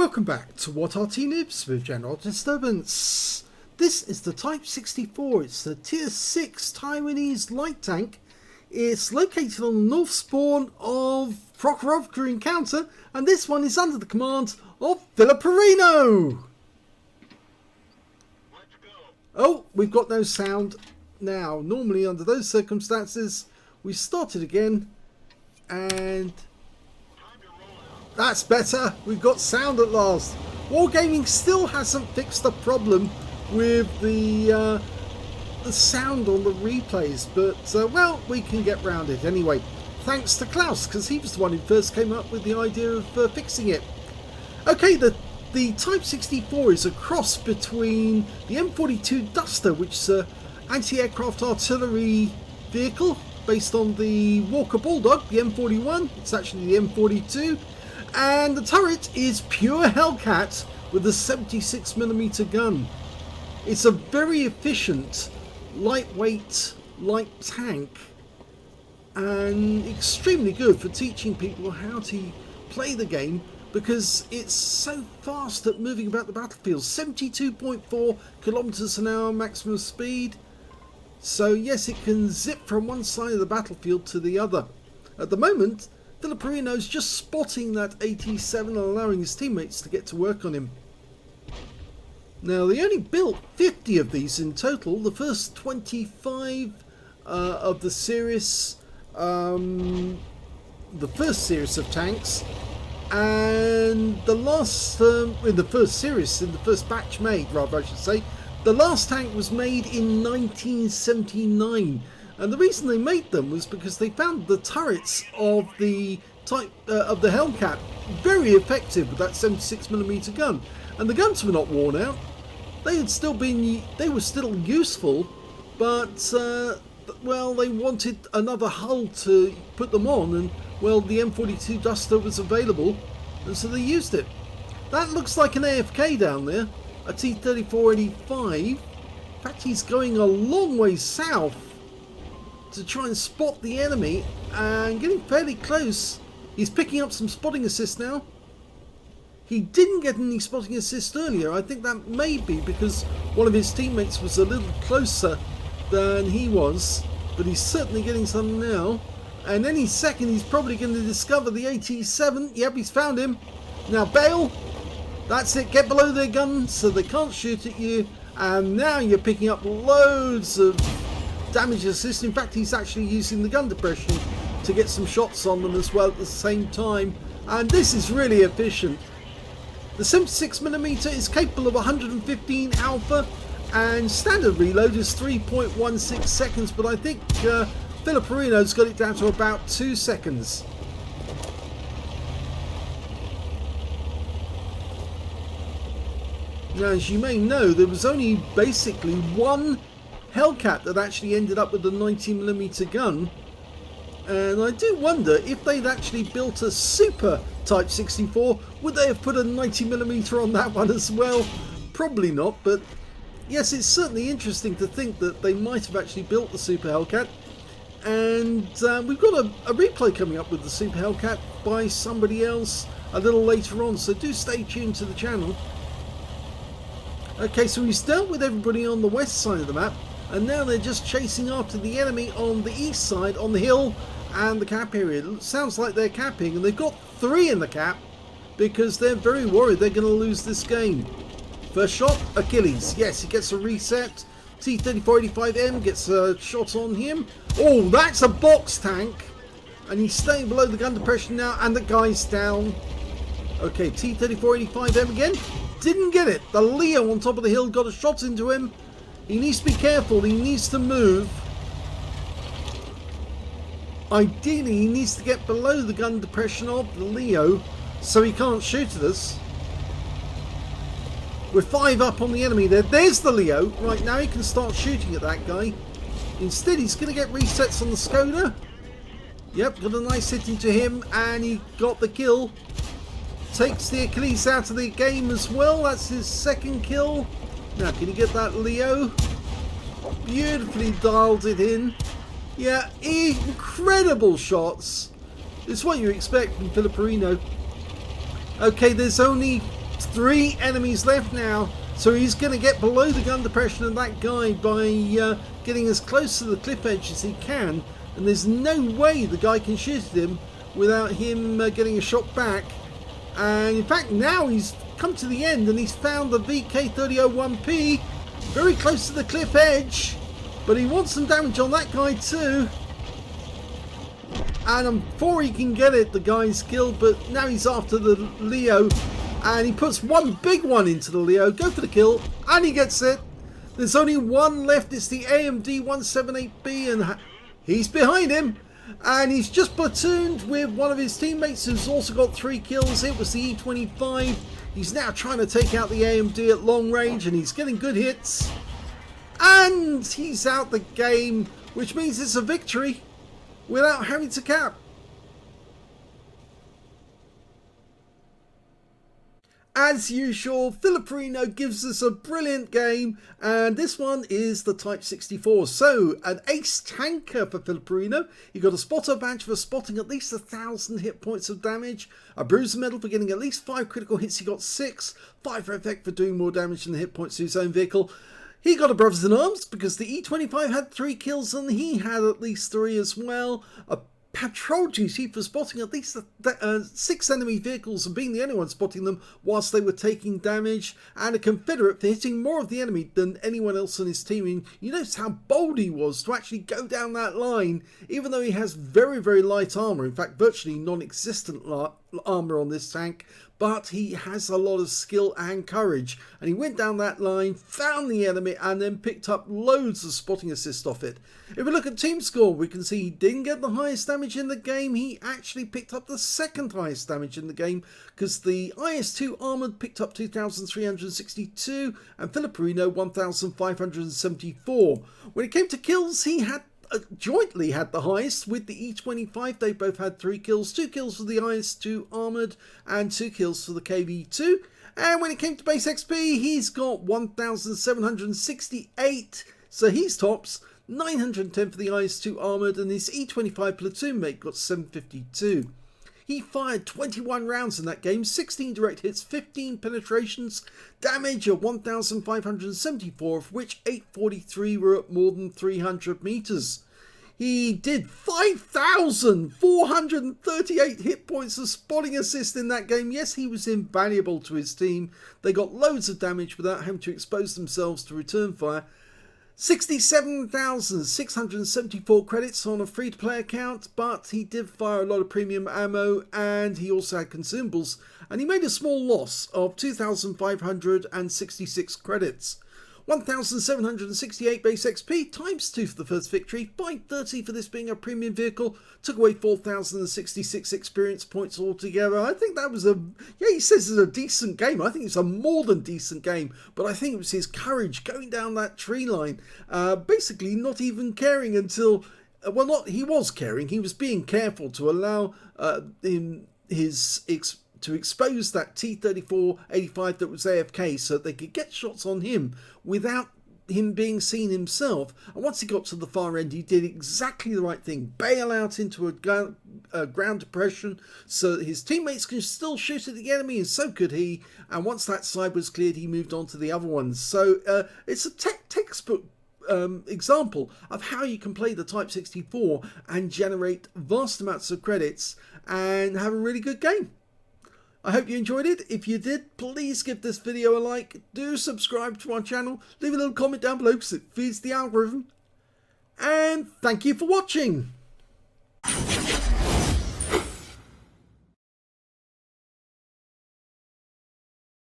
Welcome back to What Arty Noobs with General Disturbance. This is the Type 64. It's the Tier 6 Taiwanese light tank. It's located on the north spawn of Prokhorovka Encounter, and this one is under the command of FiliPer1n0. Oh, we've got no sound now. Normally under those circumstances we started again, and that's better. We've got sound at last. Wargaming still hasn't fixed the problem with the sound on the replays, but well, we can get round it anyway. Thanks to Klaus, because he was the one who first came up with the idea of fixing it. Okay, the Type 64 is a cross between the M42 Duster, which is an anti-aircraft artillery vehicle based on the Walker Bulldog, the M41. It's actually the M42. And the turret is pure Hellcat with a 76mm gun. It's a very efficient, lightweight, light tank, and extremely good for teaching people how to play the game, because it's so fast at moving about the battlefield. 72.4 kilometers an hour maximum speed. So yes, it can zip from one side of the battlefield to the other. At the moment, FiliPer1n0 is just spotting that 87 and allowing his teammates to get to work on him. Now, they only built 50 of these in total. The first 25 of the series, the first series of tanks, and the last, in the first series, in the first batch made, rather I should say, the last tank was made in 1979. And the reason they made them was because they found the turrets of the type of the Hellcat very effective with that 76mm gun, and the guns were not worn out. They were still useful, but well, they wanted another hull to put them on, and well, the M42 Duster was available, and so they used it. That looks like an AFK down there, a T-3485. In fact, he's going a long way south to try and spot the enemy, and getting fairly close. He's picking up some spotting assist now. He didn't get any spotting assist earlier. I think that may be because one of his teammates was a little closer than he was, but he's certainly getting some now, and any second he's probably going to discover the 87. Yep, he's found him. Now bail. That's it, get below their gun so they can't shoot at you, and now you're picking up loads of damage assist. In fact, he's actually using the gun depression to get some shots on them as well at the same time, and this is really efficient. The 76mm is capable of 115 alpha, and standard reload is 3.16 seconds, but I think FiliPer1n0's got it down to about 2 seconds. Now, as you may know, there was only basically one Hellcat that actually ended up with a 90mm gun, and I do wonder if they'd actually built a super Type 64, would they have put a 90mm on that one as well? Probably not, but yes, it's certainly interesting to think that they might have actually built the Super Hellcat, and we've got a replay coming up with the Super Hellcat by somebody else a little later on, so do stay tuned to the channel. Okay, so he's dealt with everybody on the west side of the map, and now they're just chasing after the enemy on the east side, on the hill and the cap area. It sounds like they're capping, and they've got 3 in the cap because they're very worried they're going to lose this game. First shot, Achilles. Yes, he gets a reset. T-3485M gets a shot on him. Oh, that's a box tank, and he's staying below the gun depression now, and the guy's down. Okay, T-3485M again. Didn't get it. The Leo on top of the hill got a shot into him. He needs to be careful. He needs to move. Ideally, he needs to get below the gun depression of the Leo so he can't shoot at us. We're 5 up on the enemy there. There's the Leo. Right, now he can start shooting at that guy. Instead, he's going to get resets on the Skoda. Yep, got a nice hit into him, and he got the kill. Takes the Achilles out of the game as well. That's his second kill. Now, can he get that Leo? Beautifully dialed it in. Yeah, incredible shots. It's what you expect from FiliPer1n0. Okay, there's only 3 enemies left now, so he's going to get below the gun depression of that guy by getting as close to the cliff edge as he can, and there's no way the guy can shoot at him without him getting a shot back. And in fact now he's come to the end and he's found the VK3001P very close to the cliff edge, but he wants some damage on that guy too. And before he can get it, the guy's killed, but now he's after the Leo, and he puts one big one into the Leo. Go for the kill, and he gets it. There's only one left. It's the AMD 178B, and he's behind him. And he's just platooned with one of his teammates who's also got 3 kills. It was the E25. He's now trying to take out the AMD at long range, and he's getting good hits. And he's out the game, which means it's a victory without having to cap. As usual, FiliPer1n0 gives us a brilliant game, and this one is the Type 64. So, an ace tanker for FiliPer1n0. He got a spotter badge for spotting at least 1,000 hit points of damage, a bruiser medal for getting at least 5 critical hits. He got 6, 5 for effect for doing more damage than the hit points to his own vehicle. He got a Brothers in Arms because the E25 had 3 kills and he had at least 3 as well. A patrol duty for spotting at least 6 enemy vehicles and being the only one spotting them whilst they were taking damage, and a Confederate for hitting more of the enemy than anyone else on his team. And you notice how bold he was to actually go down that line, even though he has very, very light armour. In fact, virtually non-existent armour on this tank, but he has a lot of skill and courage, and he went down that line, found the enemy, and then picked up loads of spotting assist off it. If we look at team score, we can see he didn't get the highest damage in the game. He actually picked up the 2nd highest damage in the game, because the IS-2 Armoured picked up 2,362 and FiliPer1n0 1,574. When it came to kills, he had jointly had the highest with the E25. They both had 3 kills, 2 kills for the IS-2 Armoured and 2 kills for the KV-2. And when it came to base XP, he's got 1,768, so he's tops. 910 for the IS-2 Armoured, and his E25 platoon mate got 752. He fired 21 rounds in that game, 16 direct hits, 15 penetrations, damage of 1,574, of which 843 were at more than 300 meters. He did 5,438 hit points of spotting assist in that game. Yes, he was invaluable to his team. They got loads of damage without having to expose themselves to return fire. 67,674 credits on a free-to-play account, but he did fire a lot of premium ammo, and he also had consumables, and he made a small loss of 2,566 credits. 1,768 base XP times 2 for the first victory, 530 for this being a premium vehicle, took away 4,066 experience points altogether. I think that was he says it's a decent game. I think it's a more than decent game, but I think it was his courage going down that tree line, basically not even caring until, he was caring, he was being careful to allow to expose that T-34-85 that was AFK so that they could get shots on him without him being seen himself. And once he got to the far end, he did exactly the right thing. Bail out into a ground depression so that his teammates can still shoot at the enemy, and so could he. And once that side was cleared, he moved on to the other ones. So it's a textbook example of how you can play the Type 64 and generate vast amounts of credits and have a really good game. I hope you enjoyed it. If you did, please give this video a like. Do subscribe to our channel. Leave a little comment down below because it feeds the algorithm. And thank you for watching.